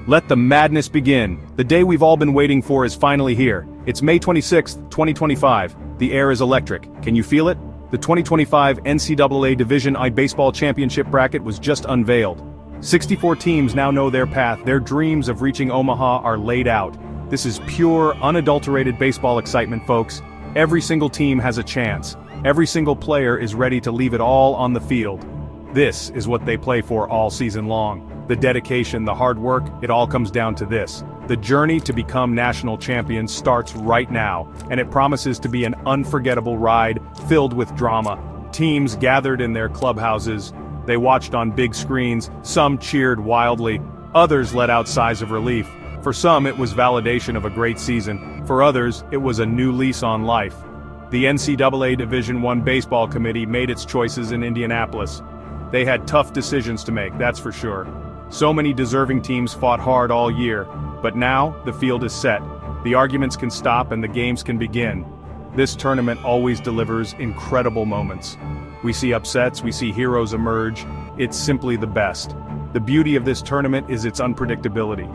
Let the madness begin. The day we've all been waiting for is finally here. It's May 26, 2025. The air is electric. Can you feel it? The 2025 NCAA Division I Baseball Championship bracket was just unveiled. 64 teams now know their path. Their dreams of reaching Omaha are laid out. This is pure, unadulterated baseball excitement, folks. Every single team has a chance. Every single player is ready to leave it all on the field. This is what they play for all season long. The dedication, the hard work, it all comes down to this. The journey to become national champions starts right now, and it promises to be an unforgettable ride filled with drama. Teams gathered in their clubhouses. They watched on big screens. Some cheered wildly. Others let out sighs of relief. For some, it was validation of a great season. For others, it was a new lease on life. The NCAA Division I Baseball Committee made its choices in Indianapolis. They had tough decisions to make, that's for sure. So many deserving teams fought hard all year, but now the field is set. The arguments can stop and the games can begin. This tournament always delivers incredible moments. We see upsets, we see heroes emerge. It's simply the best. The beauty of this tournament is its unpredictability.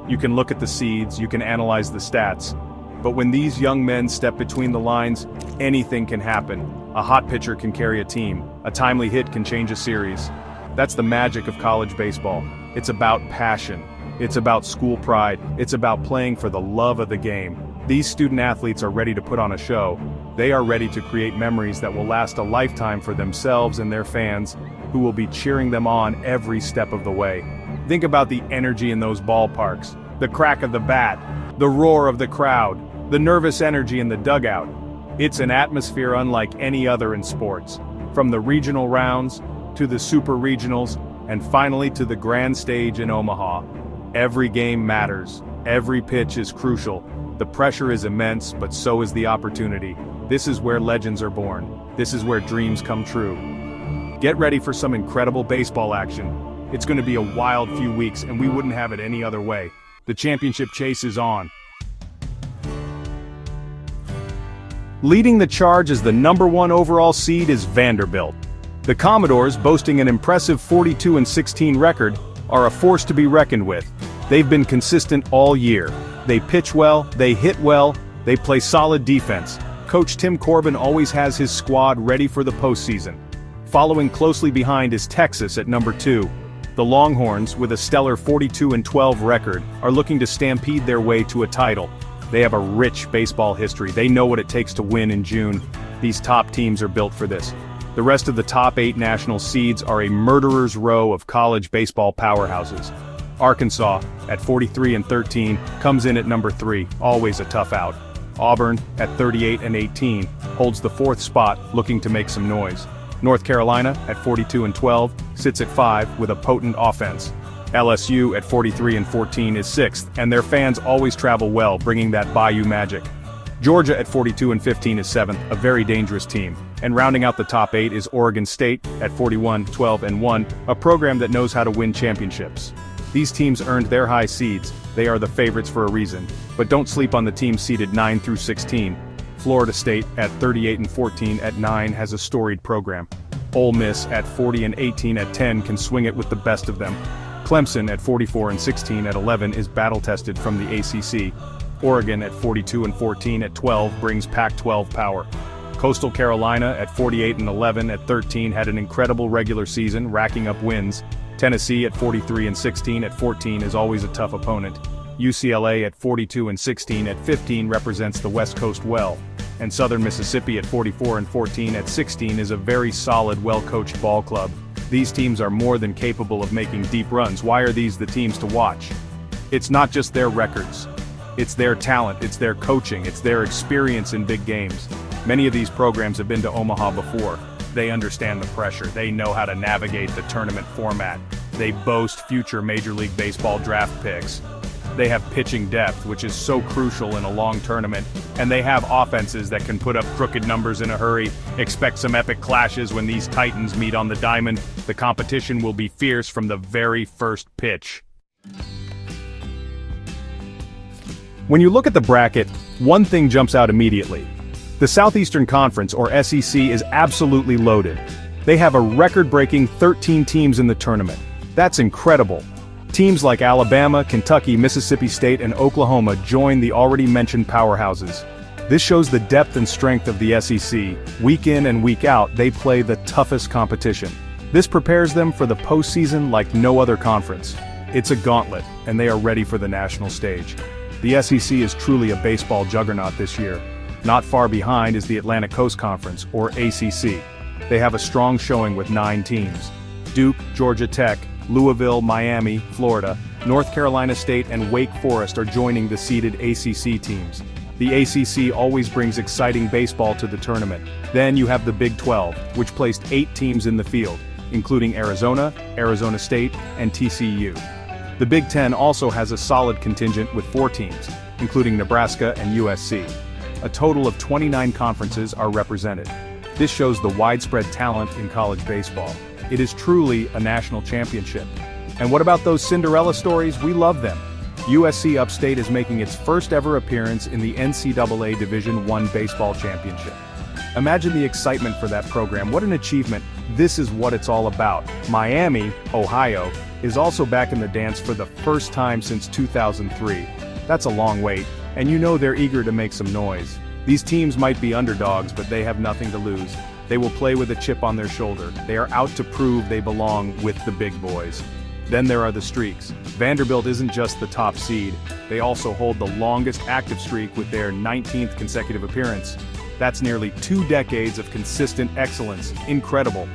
You can look at the seeds, you can analyze the stats. But when these young men step between the lines, anything can happen. A hot pitcher can carry a team. A timely hit can change a series. That's the magic of college baseball. It's about passion. It's about school pride. It's about playing for the love of the game. These student athletes are ready to put on a show. They are ready to create memories that will last a lifetime for themselves and their fans, who will be cheering them on every step of the way. Think about the energy in those ballparks. The crack of the bat, the roar of the crowd, the nervous energy in the dugout. It's an atmosphere unlike any other in sports. From the regional rounds, to the super regionals, and finally to the grand stage in Omaha. Every game matters. Every pitch is crucial. The pressure is immense, but so is the opportunity. This is where legends are born. This is where dreams come true. Get ready for some incredible baseball action. It's going to be a wild few weeks, and we wouldn't have it any other way. The championship chase is on. Leading the charge as the #1 overall seed is Vanderbilt. The Commodores, boasting an impressive 42-16 record, are a force to be reckoned with. They've been consistent all year. They pitch well, they hit well, they play solid defense. Coach Tim Corbin always has his squad ready for the postseason. Following closely behind is Texas at #2. The Longhorns, with a stellar 42-12 record, are looking to stampede their way to a title. They have a rich baseball history. They know what it takes to win in June. These top teams are built for this. The rest of the top 8 national seeds are a murderer's row of college baseball powerhouses. Arkansas, at 43-13, comes in at #3, always a tough out. Auburn, at 38-18, holds the 4th spot, looking to make some noise. North Carolina, at 42-12, sits at 5 with a potent offense. LSU, at 43-14, is 6th, and their fans always travel well, bringing that Bayou magic. Georgia at 42-15 is 7th, a very dangerous team. And rounding out the top 8 is Oregon State at 41-12-1, a program that knows how to win championships. These teams earned their high seeds. They are the favorites for a reason. But don't sleep on the teams seeded 9-16. Florida State at 38-14 at 9 has a storied program. Ole Miss at 40-18 at 10 can swing it with the best of them. Clemson at 44-16 at 11 is battle-tested from the ACC. Oregon at 42-14 at 12 brings Pac-12 power. Coastal Carolina at 48-11 at 13 had an incredible regular season, racking up wins. Tennessee at 43-16 at 14 is always a tough opponent. UCLA at 42-16 at 15 represents the West Coast well. And Southern Mississippi at 44-14 at 16 is a very solid, well-coached ball club. These teams are more than capable of making deep runs. Why are these the teams to watch? It's not just their records. It's their talent, it's their coaching, it's their experience in big games. Many of these programs have been to Omaha before. They understand the pressure. They know how to navigate the tournament format. They boast future Major League Baseball draft picks. They have pitching depth, which is so crucial in a long tournament. And they have offenses that can put up crooked numbers in a hurry. Expect some epic clashes when these titans meet on the diamond. The competition will be fierce from the very first pitch. When you look at the bracket, one thing jumps out immediately. The Southeastern Conference, or SEC, is absolutely loaded. They have a record-breaking 13 teams in the tournament. That's incredible. Teams like Alabama, Kentucky, Mississippi State, and Oklahoma join the already mentioned powerhouses. This shows the depth and strength of the SEC. Week in and week out, they play the toughest competition. This prepares them for the postseason like no other conference. It's a gauntlet, and they are ready for the national stage. The SEC is truly a baseball juggernaut this year. Not far behind is the Atlantic Coast Conference, or ACC. They have a strong showing with 9 teams. Duke, Georgia Tech, Louisville, Miami, Florida, North Carolina State, and Wake Forest are joining the seeded ACC teams. The ACC always brings exciting baseball to the tournament. Then you have the Big 12, which placed 8 teams in the field, including Arizona, Arizona State, and TCU. The Big 10 also has a solid contingent with 4 teams, including Nebraska and USC. A total of 29 conferences are represented. This shows the widespread talent in college baseball. It is truly a national championship. And what about those Cinderella stories? We love them. USC Upstate is making its first ever appearance in the NCAA Division I Baseball Championship. Imagine the excitement for that program. What an achievement. This is what it's all about. Miami, Ohio, is also back in the dance for the first time since 2003. That's a long wait, and you know they're eager to make some noise. These teams might be underdogs, but they have nothing to lose. They will play with a chip on their shoulder. They are out to prove they belong with the big boys. Then there are the streaks. Vanderbilt isn't just the top seed, they also hold the longest active streak with their 19th consecutive appearance. That's nearly 2 decades of consistent excellence. Incredible.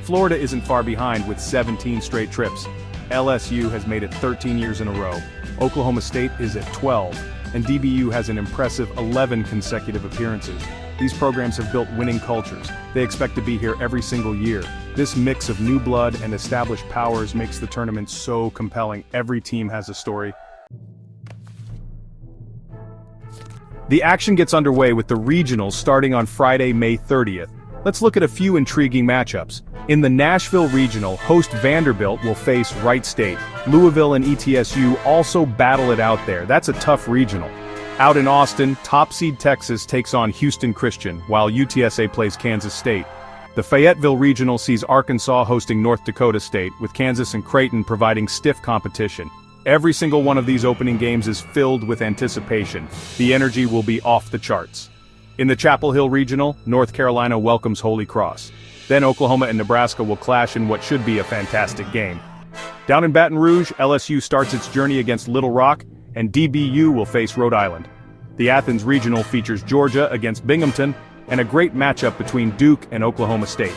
Florida isn't far behind with 17 straight trips. LSU has made it 13 years in a row. Oklahoma State is at 12, and DBU has an impressive 11 consecutive appearances. These programs have built winning cultures. They expect to be here every single year. This mix of new blood and established powers makes the tournament so compelling. Every team has a story. The action gets underway with the regionals starting on Friday, May 30th. Let's look at a few intriguing matchups. In the Nashville Regional, host Vanderbilt will face Wright State. Louisville and ETSU also battle it out there. That's a tough regional. Out in Austin, top seed Texas takes on Houston Christian, while UTSA plays Kansas State. The Fayetteville Regional sees Arkansas hosting North Dakota State, with Kansas and Creighton providing stiff competition. Every single one of these opening games is filled with anticipation. The energy will be off the charts. In the Chapel Hill Regional, North Carolina welcomes Holy Cross. Then Oklahoma and Nebraska will clash in what should be a fantastic game. Down in Baton Rouge, LSU starts its journey against Little Rock, and DBU will face Rhode Island. The Athens Regional features Georgia against Binghamton, and a great matchup between Duke and Oklahoma State.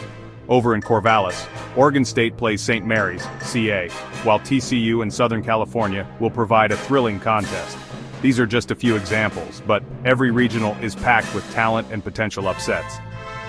Over in Corvallis, Oregon State plays St. Mary's, CA, while TCU and Southern California will provide a thrilling contest. These are just a few examples, but every regional is packed with talent and potential upsets.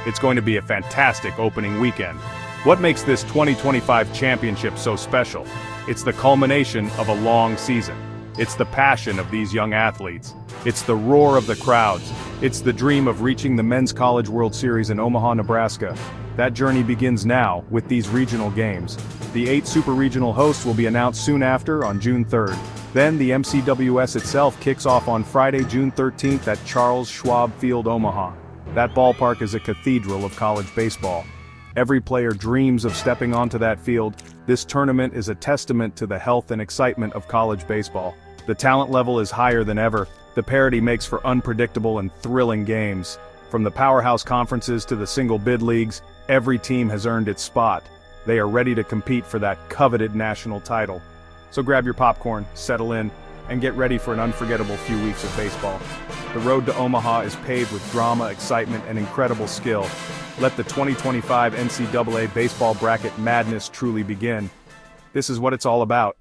It's going to be a fantastic opening weekend. What makes this 2025 championship so special? It's the culmination of a long season. It's the passion of these young athletes. It's the roar of the crowds. It's the dream of reaching the Men's College World Series in Omaha, Nebraska. That journey begins now with these regional games. The 8 super regional hosts will be announced soon after on June 3rd. Then the MCWS itself kicks off on Friday, June 13th at Charles Schwab Field, Omaha. That ballpark is a cathedral of college baseball. Every player dreams of stepping onto that field. This tournament is a testament to the health and excitement of college baseball. The talent level is higher than ever. The parity makes for unpredictable and thrilling games. From the powerhouse conferences to the single bid leagues, every team has earned its spot. They are ready to compete for that coveted national title. So grab your popcorn, settle in, and get ready for an unforgettable few weeks of baseball. The road to Omaha is paved with drama, excitement, and incredible skill. Let the 2025 NCAA baseball bracket madness truly begin. This is what it's all about.